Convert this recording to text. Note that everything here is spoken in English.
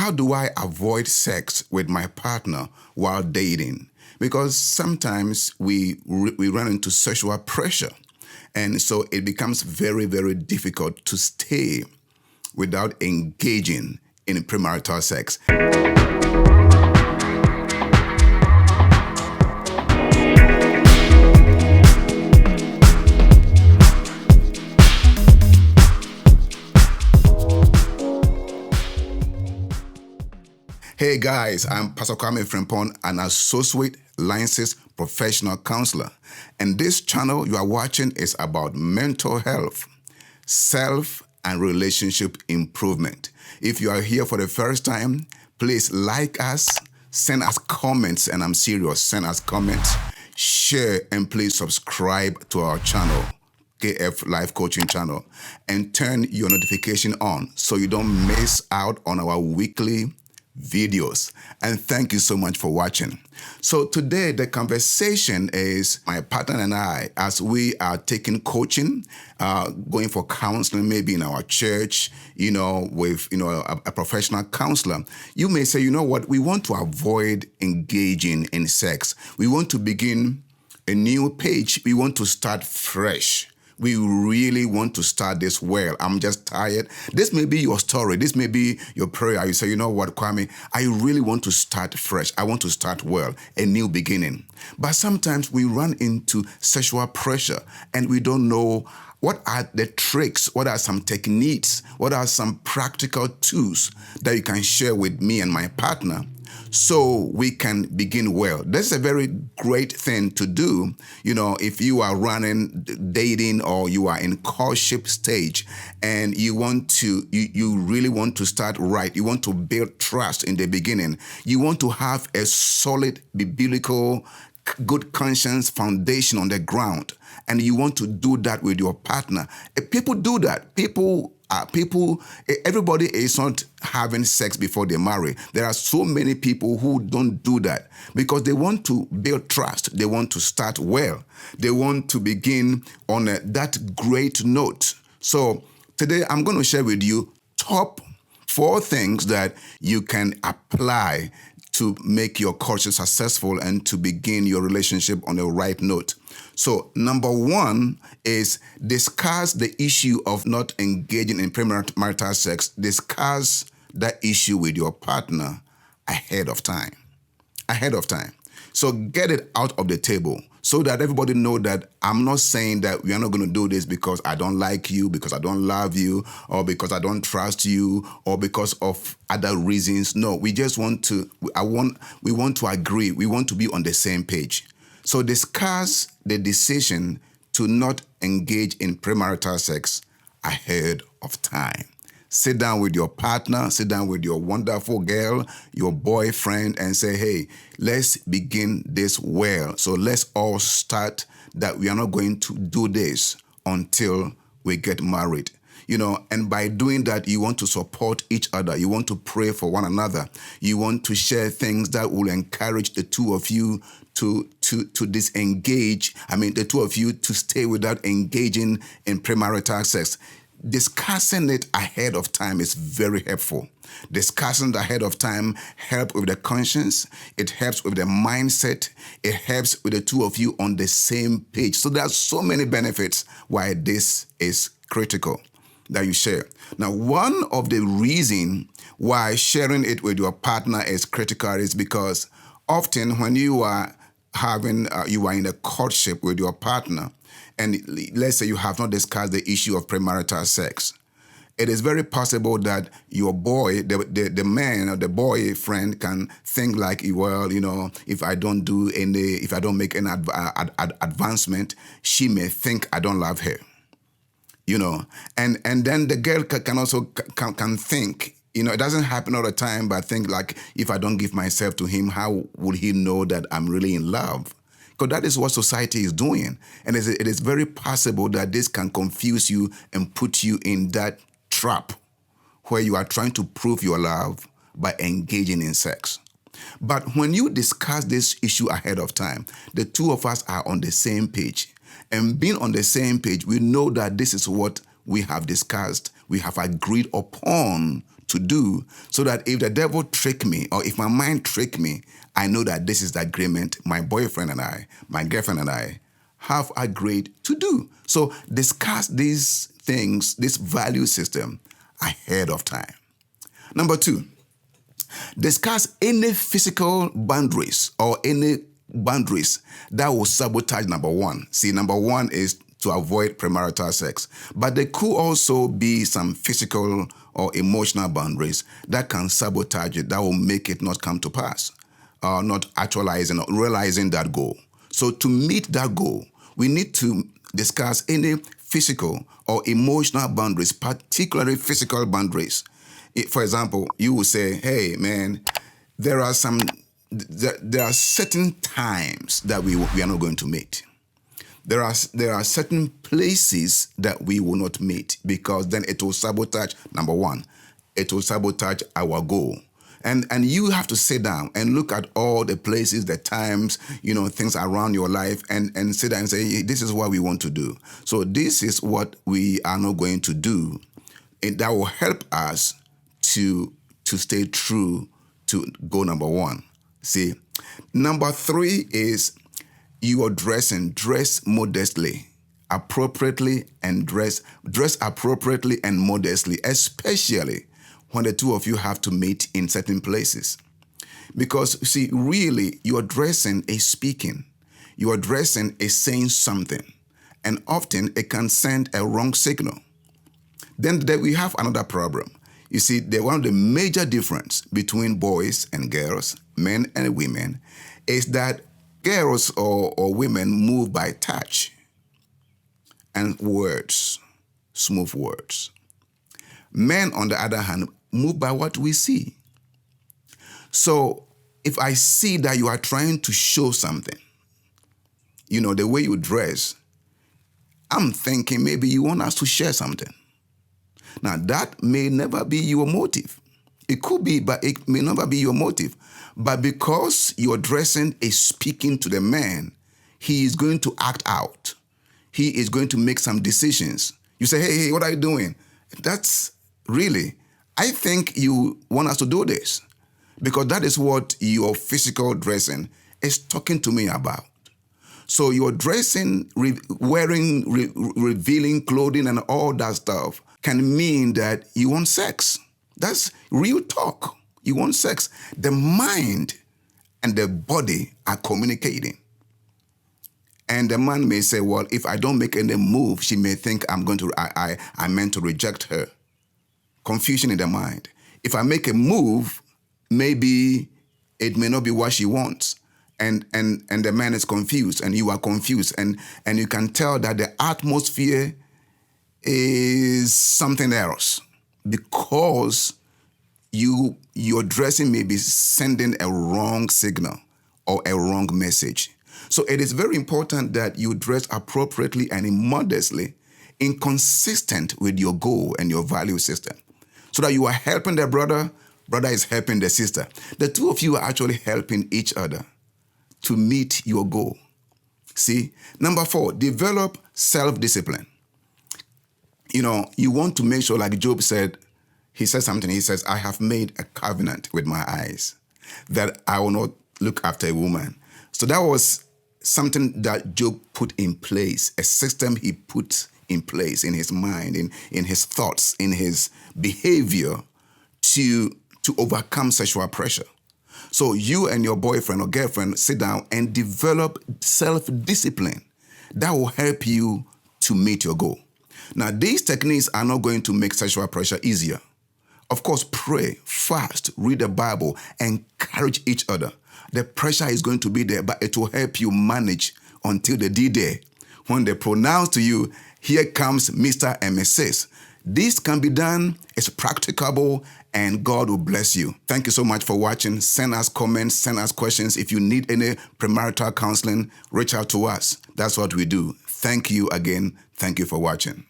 how do I avoid sex with my partner while dating? Because sometimes we run into sexual pressure. And so it becomes very, very difficult to stay without engaging in premarital sex. Hey guys, I'm Pastor Kwame from an associate licensed professional counselor. And this channel you are watching is about mental health, self and relationship improvement. If you are here for the first time, please like us, send us comments, and I'm serious, send us comments, share, and please subscribe to our channel, KFLifeCoaching channel, and turn your notification on so you don't miss out on our weekly videos. And thank you so much for watching. So today the conversation is my partner and I, as we are taking coaching, going for counseling, maybe in our church, with a professional counselor. You may say, you know what, we want to avoid engaging in sex. We want to begin a new page. We want to start fresh. We really want to start this well. I'm just tired. This may be your story. This may be your prayer. You say, you know what, Kwame, I really want to start fresh. I want to start well, a new beginning. But sometimes we run into sexual pressure and we don't know what are the tricks, what are some techniques, what are some practical tools that you can share with me and my partner so we can begin well. That's a very great thing to do, if you are running, dating, or you are in courtship stage and you really want to start right. You want to build trust in the beginning. You want to have a solid biblical, good conscience foundation on the ground. And you want to do that with your partner. People do that. Everybody is not having sex before they marry. There are so many people who don't do that because they want to build trust. They want to start well. They want to begin on that great note. So today I'm going to share with you top 4 things that you can apply to make your courtship successful and to begin your relationship on the right note. So number 1 is discuss the issue of not engaging in premarital sex. Discuss that issue with your partner ahead of time. So get it out of the table so that everybody know that I'm not saying that we are not going to do this because I don't like you, because I don't love you, or because I don't trust you, or because of other reasons. No, we just want to, we want to agree. We want to be on the same page. So discuss the decision to not engage in premarital sex ahead of time. Sit down with your partner, sit down with your wonderful girl, your boyfriend, and say, hey, let's begin this well. So let's all start that we are not going to do this until we get married. And by doing that, you want to support each other. You want to pray for one another. You want to share things that will encourage the two of you to disengage. The two of you to stay without engaging in premarital sex. Discussing it ahead of time is very helpful. Discussing it ahead of time helps with the conscience. It helps with the mindset. It helps with the two of you on the same page. So there are so many benefits why this is critical that you share. Now, one of the reasons why sharing it with your partner is critical is because often when you are in a courtship with your partner, and let's say you have not discussed the issue of premarital sex, it is very possible that your boy, the man or the boyfriend can think like, well, if I don't make any advancement, she may think I don't love her. And then the girl can also can think, it doesn't happen all the time, but think like, if I don't give myself to him, how will he know that I'm really in love? Because that is what society is doing. And it is very possible that this can confuse you and put you in that trap where you are trying to prove your love by engaging in sex. But when you discuss this issue ahead of time, the two of us are on the same page. And being on the same page, we know that this is what we have discussed, we have agreed upon to do, so that if the devil trick me or if my mind trick me, I know that this is the agreement my boyfriend and I, my girlfriend and I have agreed to do. So discuss these things, this value system ahead of time. Number 2, discuss any physical boundaries or any boundaries that will sabotage number 1. See, number 1 is to avoid premarital sex. But there could also be some physical or emotional boundaries that can sabotage it, that will make it not come to pass, not actualizing or realizing that goal. So to meet that goal, we need to discuss any physical or emotional boundaries, particularly physical boundaries. For example, you will say, hey, man, there are certain times that we are not going to meet. There are certain places that we will not meet, because then it will sabotage, number 1, it will sabotage our goal. And you have to sit down and look at all the places, the times, things around your life, and sit down and say, hey, this is what we want to do. So this is what we are not going to do. And that will help us to stay true to goal number 1. See, number 3 is you are dressing. Dress modestly, appropriately, and dress appropriately and modestly, especially when the two of you have to meet in certain places. Because, see, really, your dressing is speaking. Your dressing is saying something. And often it can send a wrong signal. Then we have another problem. You see, one of the major difference between boys and girls, men and women, is that girls or women move by touch and words, smooth words. Men, on the other hand, move by what we see. So if I see that you are trying to show something, the way you dress, I'm thinking maybe you want us to share something. Now, that may never be your motive. It could be, but it may never be your motive. But because your dressing is speaking to the man, he is going to act out. He is going to make some decisions. You say, hey, what are you doing? That's really, I think you want us to do this, because that is what your physical dressing is talking to me about. So your dressing, wearing, revealing clothing and all that stuff can mean that you want sex. That's real talk. You want sex. The mind and the body are communicating. And the man may say, well, if I don't make any move, she may think I meant to reject her. Confusion in the mind. If I make a move, maybe it may not be what she wants. And the man is confused and you are confused. And you can tell that the atmosphere is something else, because your dressing may be sending a wrong signal or a wrong message. So it is very important that you dress appropriately and modestly, inconsistent with your goal and your value system, so that you are helping the brother is helping the sister. The two of you are actually helping each other to meet your goal. See, number 4, develop self-discipline. You want to make sure, like Job said, he says something. He says, I have made a covenant with my eyes that I will not look after a woman. So that was something that Job put in place, a system he put in place in his mind, in his thoughts, in his behavior to overcome sexual pressure. So you and your boyfriend or girlfriend sit down and develop self-discipline that will help you to meet your goal. Now, these techniques are not going to make sexual pressure easier. Of course, pray, fast, read the Bible, encourage each other. The pressure is going to be there, but it will help you manage until the D-Day, when they pronounce to you, here comes Mr. and Mrs. This can be done, it's practicable, and God will bless you. Thank you so much for watching. Send us comments, send us questions. If you need any premarital counseling, reach out to us. That's what we do. Thank you again. Thank you for watching.